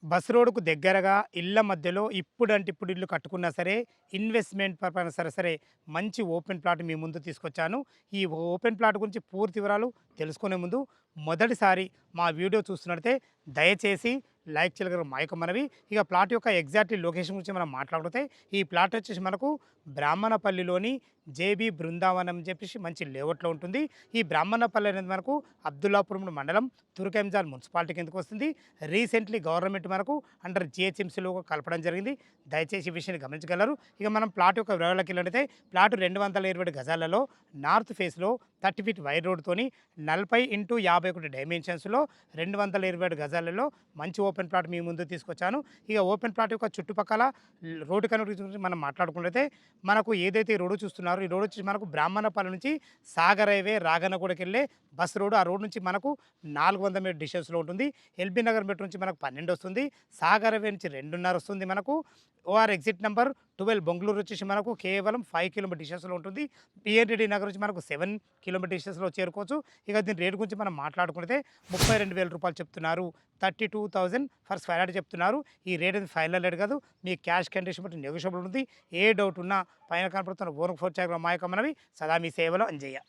Bus రోడ్‌కు దగ్గరగా ఇళ్ళ మధ్యలో ఇప్పుడంటే ఇప్పుడు ఇల్లు కట్టుకున్నా సరే, ఇన్వెస్ట్‌మెంట్ పర్పైన సరే మంచి ఓపెన్ ప్లాట్ మీ ముందు తీసుకొచ్చాను. ఈ ఓపెన్ ప్లాట్ గురించి పూర్తి వివరాలు తెలుసుకునే ముందు మొదటిసారి మా వీడియో చూస్తున్నట్లయితే దయచేసి లైక్ చేయగలరు మా యొక్క మనవి. ఇక ప్లాట్ యొక్క ఎగ్జాక్ట్ లొకేషన్ గురించి మనం మాట్లాడితే ఈ ప్లాట్ వచ్చేసి మనకు బ్రాహ్మణపల్లిలోని జేబీ బృందావనం అని చెప్పేసి మంచి లేఅవుట్‌లో ఉంటుంది. ఈ బ్రాహ్మణపల్లి అనేది మనకు అబ్దుల్లాపూర్ మండలం తుర్కెంజాల్ మున్సిపాలిటీ కిందకు వస్తుంది. రీసెంట్లీ గవర్నమెంట్ మనకు అండర్ జిహెచ్ఎంసీలో కలపడం జరిగింది. దయచేసి ఈ విషయాన్ని గమనించగలరు. ఇక మనం ప్లాట్ యొక్క వివరాలకి వెళ్ళినట్లయితే ప్లాట్ 220 గజాలలో నార్త్ ఫేస్‌లో 30 ఫీట్ వైడ్ రోడ్‌తోని 40x51 డైమెన్షన్స్‌లో 227 గజాలలో మంచి ఓపెన్ ప్లాట్ మీ ముందుకు తీసుకొచ్చాను. ఇక ఓపెన్ ప్లాట్ యొక్క చుట్టుపక్కల రోడ్డు కనెక్టివిటీ గురించి మనం మాట్లాడుకున్నట్లయితే మనకు ఏదైతే ఈ రోడ్డు చూస్తున్నారో ఈ రోడ్ వచ్చి మనకు బ్రాహ్మణపల్లి నుంచి సాగర్ హైవే రాగన్నగూడకెళ్ళే బస్ రోడ్. ఆ రోడ్ నుంచి మనకు 400 మీటర్ డిస్టెన్స్‌లో ఉంటుంది. ఎల్బీ నగర్ మెట్రో నుంచి మనకు 12 వస్తుంది. సాగర్ హైవే నుంచి 2:30 వస్తుంది మనకు. ఓఆర్ ఎగ్జిట్ నంబర్ 12 బెంగుళూరు వచ్చేసి మనకు కేవలం 5 కిలోమీటర్ డిస్టెన్స్‌లో ఉంటుంది. పిఎన్‌రెడ్డి నగర్ నుంచి మనకు 7 కిలోమీటర్ డిస్టెన్స్‌లో చేరుకోవచ్చు. ఇక దీని రేట్ గురించి మనం మాట్లాడుకుంటే రూ. 32,000 చెప్తున్నారు. 32,000 ఫర్ స్క్వేర్ యార్డ్ చెప్తున్నారు. ఈ రేట్ అనేది ఫైనల్ రేట్ కాదు. మీ క్యాష్ కండిషన్ బట్టి నెగోషియబుల్ ఉంది. ఏ డౌట్ ఉన్నా పైన కనపడుతున్న ఓనర్ ఫోన్ చేయగల మా యొక్క మనవి సదా మీ సేవలో అంజయ్య.